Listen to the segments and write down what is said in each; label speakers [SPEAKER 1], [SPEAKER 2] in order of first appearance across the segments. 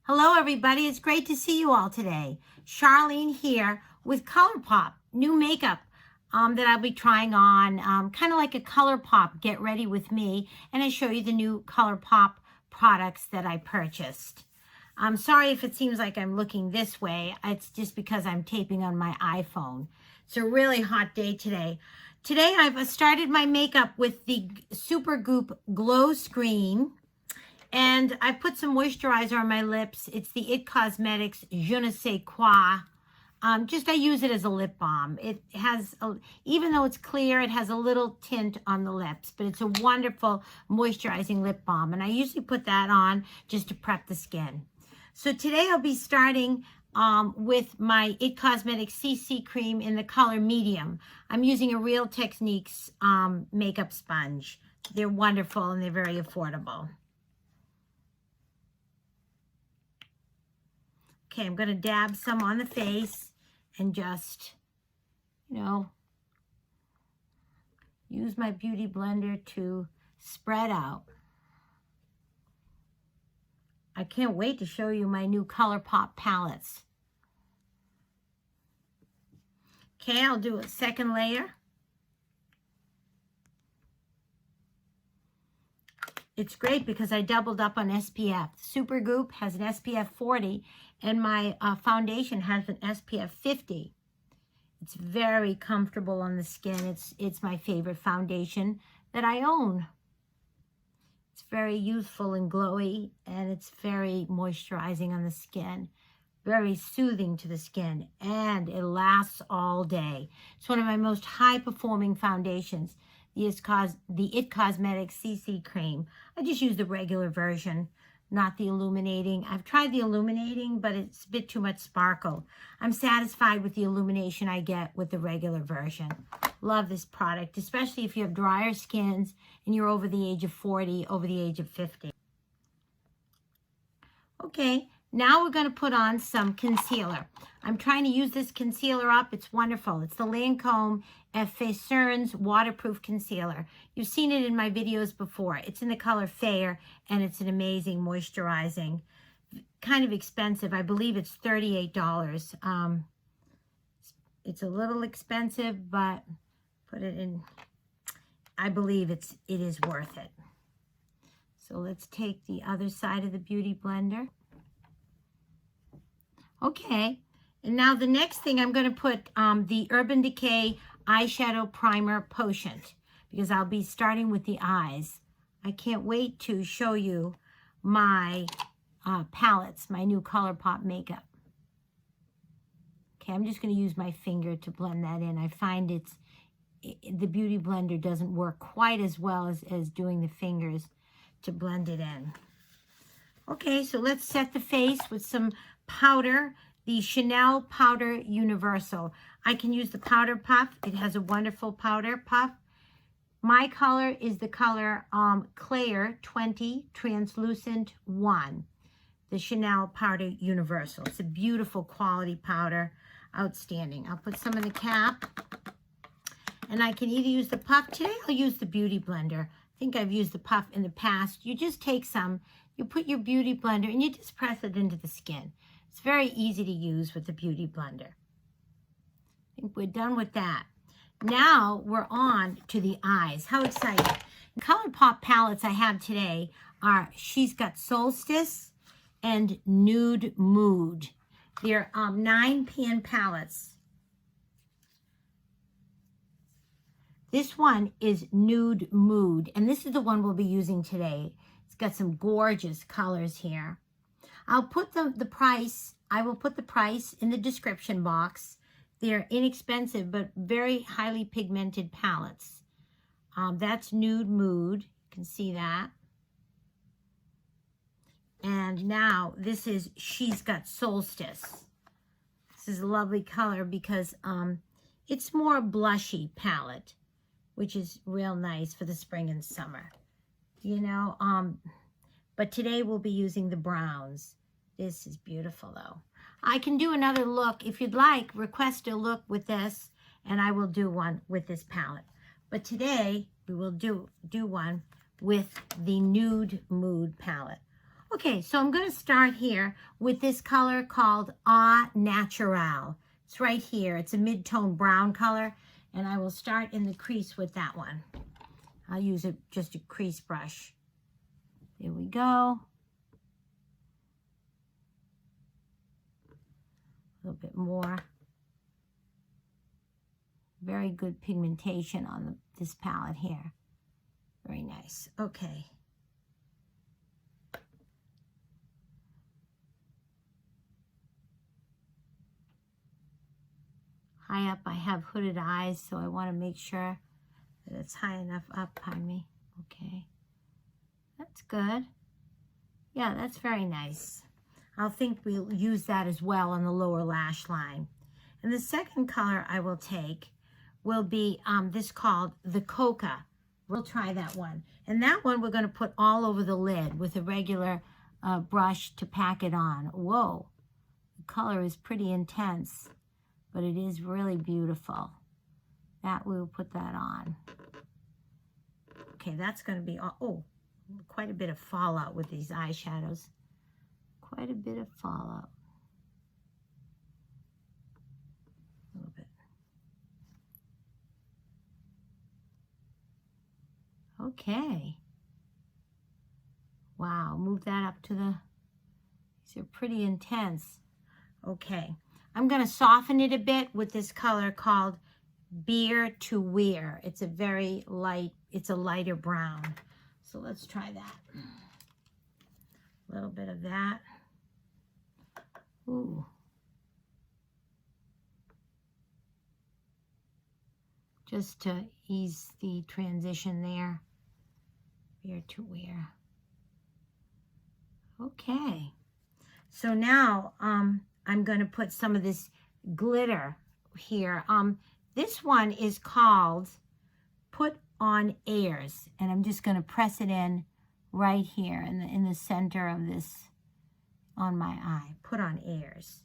[SPEAKER 1] Hello, everybody. It's great to see you all today. Charlene here with ColourPop, new makeup that I'll be trying on, kind of like a ColourPop Get Ready With Me, and I show you the new ColourPop products that I purchased. I'm sorry if it seems like I'm looking this way. It's just because I'm taping on my iPhone. It's a really hot day today. Today I've started my makeup with the Supergoop Glow Screen. And I put some moisturizer on my lips. It's the It Cosmetics Je ne sais quoi. I use it as a lip balm. It has, even though it's clear, it has a little tint on the lips. But it's a wonderful moisturizing lip balm. And I usually put that on just to prep the skin. So today I'll be starting with my It Cosmetics CC cream in the color medium. I'm using a Real Techniques makeup sponge. They're wonderful and they're very affordable. Okay, I'm going to dab some on the face and just, use my beauty blender to spread out. I can't wait to show you my new ColourPop palettes. Okay, I'll do a second layer. It's great because I doubled up on SPF. Supergoop has an SPF 40 and my foundation has an SPF 50. It's very comfortable on the skin. It's my favorite foundation that I own. It's very youthful and glowy, and it's very moisturizing on the skin. Very soothing to the skin, and it lasts all day. It's one of my most high-performing foundations. The It Cosmetics CC cream. I just use the regular version, not the illuminating. I've tried the illuminating, but it's a bit too much sparkle. I'm satisfied with the illumination I get with the regular version. Love this product, especially if you have drier skins and you're over the age of 40, over the age of 50. Okay, now we're going to put on some concealer. I'm trying to use this concealer up. It's wonderful. It's the Lancome Effacernes Waterproof Concealer. You've seen it in my videos before. It's in the color Fair, and it's an amazing moisturizing. Kind of expensive. I believe it's $38. It's a little expensive, but put it in. I believe it is worth it. So let's take the other side of the beauty blender. Okay, and now the next thing I'm going to put the Urban Decay Eyeshadow Primer Potion, because I'll be starting with the eyes. I can't wait to show you my palettes, my new ColourPop makeup. Okay, I'm just going to use my finger to blend that in. I find the Beauty Blender doesn't work quite as well as doing the fingers to blend it in. Okay, so let's set the face with some powder, the Chanel Powder Universal. I can use the powder puff. It has a wonderful powder puff. My color is the color Claire 20 Translucent 1, the Chanel Powder Universal. It's a beautiful quality powder. Outstanding. I'll put some in the cap. And I can either use the puff. Today I'll use the Beauty Blender. I think I've used the puff in the past. You just take some, you put your Beauty Blender, and you just press it into the skin. It's very easy to use with the Beauty Blender. I think we're done with that. Now we're on to the eyes. How exciting. The ColourPop palettes I have today are She's Got Solstice and Nude Mood. They're 9-pan palettes. This one is Nude Mood, and this is the one we'll be using today. It's got some gorgeous colors here. I'll put the price, I will put the price in the description box. They're inexpensive, but very highly pigmented palettes. That's Nude Mood. You can see that. And now this is She's Got Solstice. This is a lovely color because it's more a blushy palette, which is real nice for the spring and summer. But today we'll be using the browns. This is beautiful though. I can do another look. If you'd like, request a look with this, and I will do one with this palette. But today we will do one with the Nude Mood palette. Okay, so I'm going to start here with this color called Au Naturel. It's right here. It's a mid-tone brown color, and I will start in the crease with that one. I'll use just a crease brush. There we go. A little bit more. Very good pigmentation on this palette here. Very nice. Okay. High up, I have hooded eyes, so I want to make sure that it's high enough up behind me. Okay. That's good. Yeah, that's very nice. I think we'll use that as well on the lower lash line. And the second color I will take will be this called the Coca. We'll try that one. And that one we're going to put all over the lid with a regular brush to pack it on. Whoa, the color is pretty intense, but it is really beautiful. That we will put that on. Okay, that's going to be, oh, quite a bit of fallout with these eyeshadows. Quite a bit of fallout. A little bit. Okay. Wow, move that up to the, these are pretty intense. Okay, I'm going to soften it a bit with this color called Beer to Wear. It's a very light, it's a lighter brown. So let's try that. A little bit of that. Ooh. Just to ease the transition there. Beer to Wear. Okay. So now I'm going to put some of this glitter here. This one is called Put on Airs, and I'm just going to press it in right here in the center of this on my eye. Put on Airs.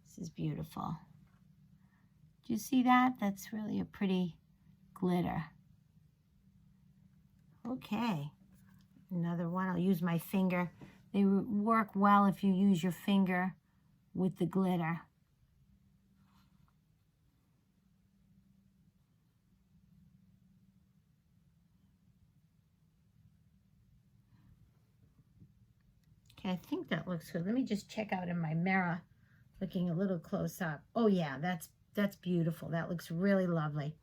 [SPEAKER 1] This is beautiful. Do you see that? That's really a pretty glitter. Okay, another one. I'll use my finger. They work well if you use your finger with the glitter. Okay, I think that looks good. Let me just check out in my mirror, looking a little close up. Oh yeah, that's beautiful. That looks really lovely.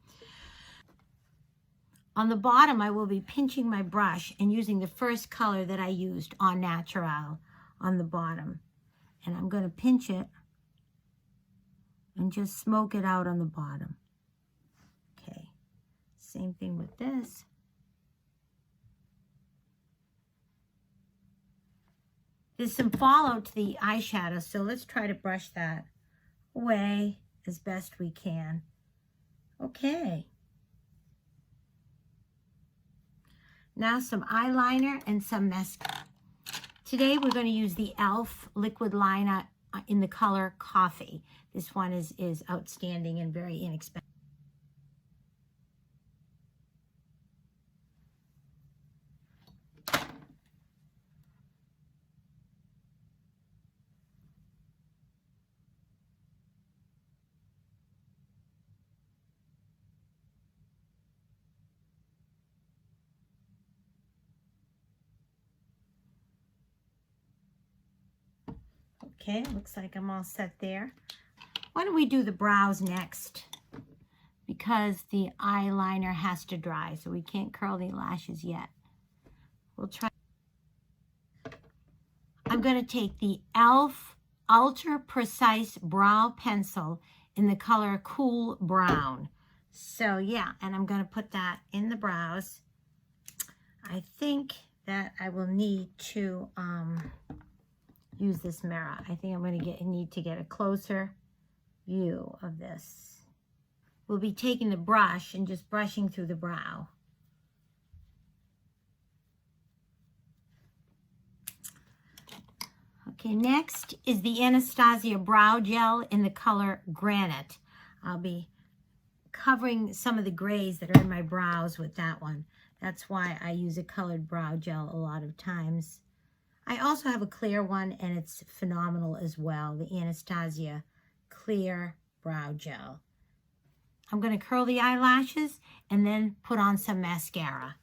[SPEAKER 1] On the bottom, I will be pinching my brush and using the first color that I used, Au Naturel, on the bottom. And I'm going to pinch it and just smoke it out on the bottom. Okay, same thing with this. There's some fallout to the eyeshadow, so let's try to brush that away as best we can. Okay. Now some eyeliner and some mascara. Today we're going to use the e.l.f. liquid liner in the color Coffee. This one is outstanding and very inexpensive. Okay, looks like I'm all set there. Why don't we do the brows next? Because the eyeliner has to dry, so we can't curl the lashes yet. We'll try. I'm going to take the e.l.f. Ultra Precise Brow Pencil in the color Cool Brown. So yeah, and I'm going to put that in the brows. I think that I will need to use this mirror. I think I'm going to need to get a closer view of this. We'll be taking the brush and just brushing through the brow. Okay, next is the Anastasia Brow Gel in the color Granite. I'll be covering some of the grays that are in my brows with that one. That's why I use a colored brow gel a lot of times. I also have a clear one, and it's phenomenal as well, the Anastasia Clear Brow Gel. I'm going to curl the eyelashes and then put on some mascara.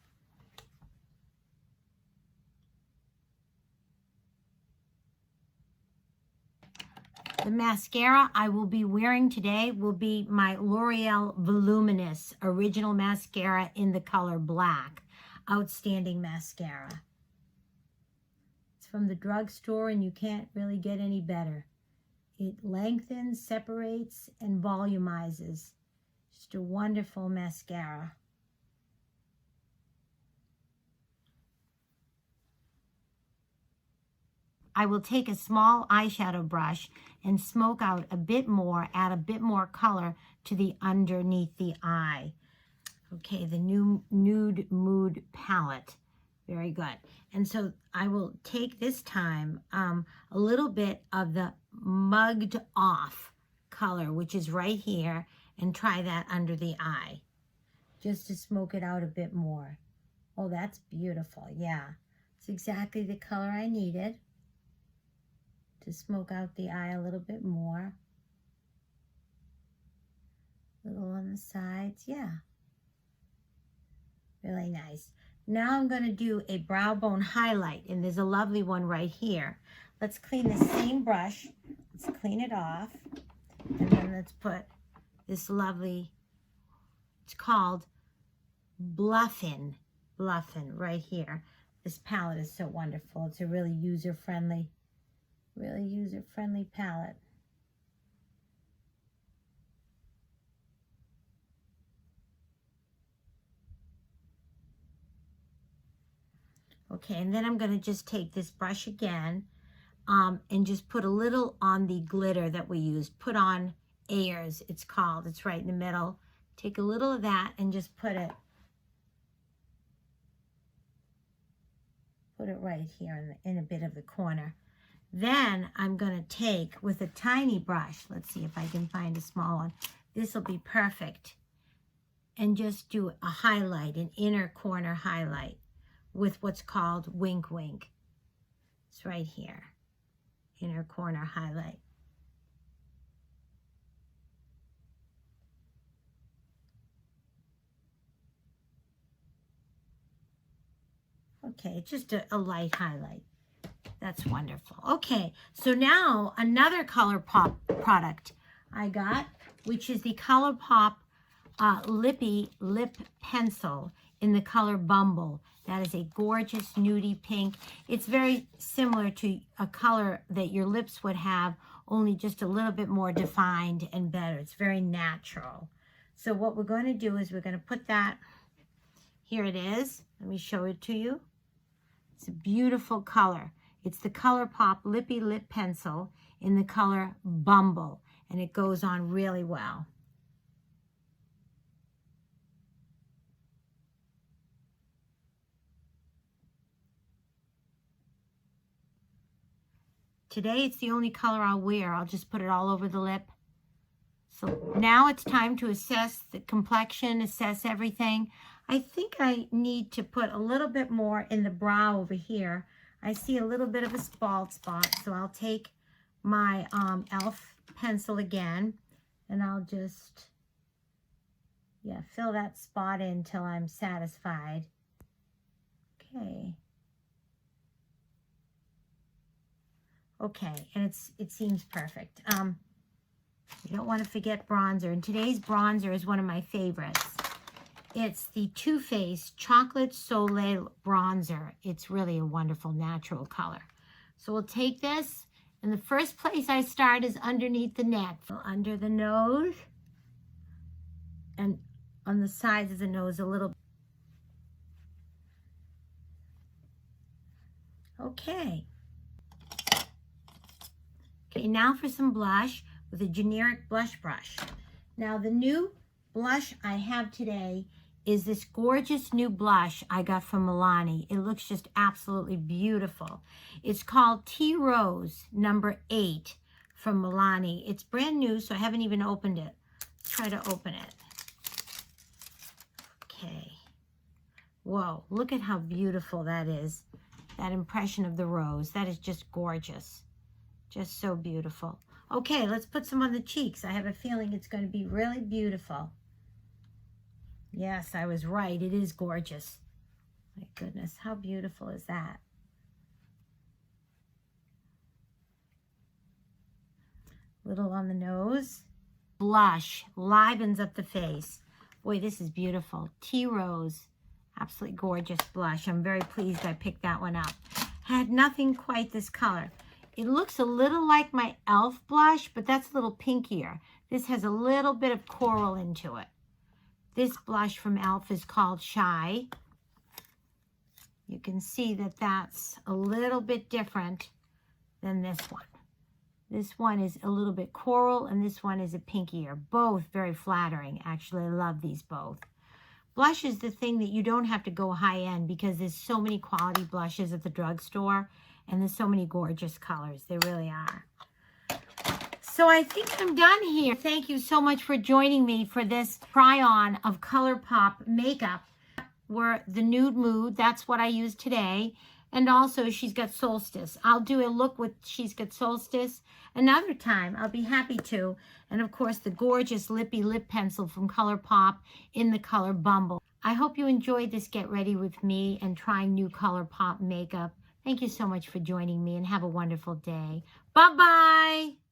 [SPEAKER 1] The mascara I will be wearing today will be my L'Oreal Voluminous Original Mascara in the color black. Outstanding mascara. It's from the drugstore, and you can't really get any better. It lengthens, separates, and volumizes. Just a wonderful mascara. I will take a small eyeshadow brush and smoke out a bit more, add a bit more color to the underneath the eye. Okay, the new Nude Mood palette. Very good. And so I will take this time a little bit of the Mugged Off color, which is right here, and try that under the eye, just to smoke it out a bit more. Oh, that's beautiful. Yeah, it's exactly the color I needed to smoke out the eye a little bit more. A little on the sides, yeah. Really nice. Now I'm going to do a brow bone highlight, and there's a lovely one right here. Let's clean the same brush. Let's clean it off, and then let's put this lovely, it's called Bluffin right here. This palette is so wonderful. It's a really user-friendly palette. Okay, and then I'm going to just take this brush again and just put a little on the glitter that we used. Put on Airs, it's called. It's right in the middle. Take a little of that and just put it right here in a bit of the corner. Then I'm going to take, with a tiny brush, let's see if I can find a small one. This will be perfect. And just do a highlight, an inner corner highlight with what's called Wink Wink. It's right here, inner corner highlight. Okay, just a light highlight. That's wonderful. Okay, so now another ColourPop product I got, which is the ColourPop Lippie Lip Pencil in the color Bumble. That is a gorgeous nudie pink. It's very similar to a color that your lips would have, only just a little bit more defined and better. It's very natural. So what we're going to do is we're going to put that, here it is. Let me show it to you. It's a beautiful color. It's the ColourPop Lippie Lip Pencil in the color Bumble, and it goes on really well. Today it's the only color I'll wear. I'll just put it all over the lip. So now it's time to assess the complexion, assess everything. I think I need to put a little bit more in the brow over here. I see a little bit of a bald spot, so I'll take my e.l.f. pencil again, and I'll just, fill that spot in till I'm satisfied. Okay. Okay, and it seems perfect. You don't want to forget bronzer, and today's bronzer is one of my favorites. It's the Too Faced Chocolate Soleil Bronzer. It's really a wonderful natural color. So we'll take this, and the first place I start is underneath the neck. So under the nose, and on the sides of the nose a little. Okay. Okay, now for some blush with a generic blush brush. Now the new blush I have today is this gorgeous new blush I got from Milani. It looks just absolutely beautiful. It's called Tea Rose number 8 from Milani. It's brand new, so I haven't even opened it. Let's try to open it. Okay. Whoa, look at how beautiful that is. that impression of the rose. That is just gorgeous. Just so beautiful. Okay, let's put some on the cheeks. I have a feeling it's going to be really beautiful. Yes, I was right. It is gorgeous. My goodness, how beautiful is that? Little on the nose. Blush livens up the face. Boy, this is beautiful. Tea Rose. Absolutely gorgeous blush. I'm very pleased I picked that one up. Had nothing quite this color. It looks a little like my e.l.f. blush, but that's a little pinkier. This has a little bit of coral into it. This blush from e.l.f. is called Shy. You can see that that's a little bit different than this one. This one is a little bit coral, and this one is a pinkier. Both very flattering. Actually, I love these both. Blush is the thing that you don't have to go high-end because there's so many quality blushes at the drugstore, and there's so many gorgeous colors. They really are. So I think I'm done here. Thank you so much for joining me for this try-on of ColourPop makeup. We're the Nude Mood. That's what I use today. And also, she's got Solstice. I'll do a look with She's Got Solstice another time. I'll be happy to. And, of course, the gorgeous Lippie lip pencil from ColourPop in the color Bumble. I hope you enjoyed this Get Ready with me and trying new ColourPop makeup. Thank you so much for joining me, and have a wonderful day. Bye-bye.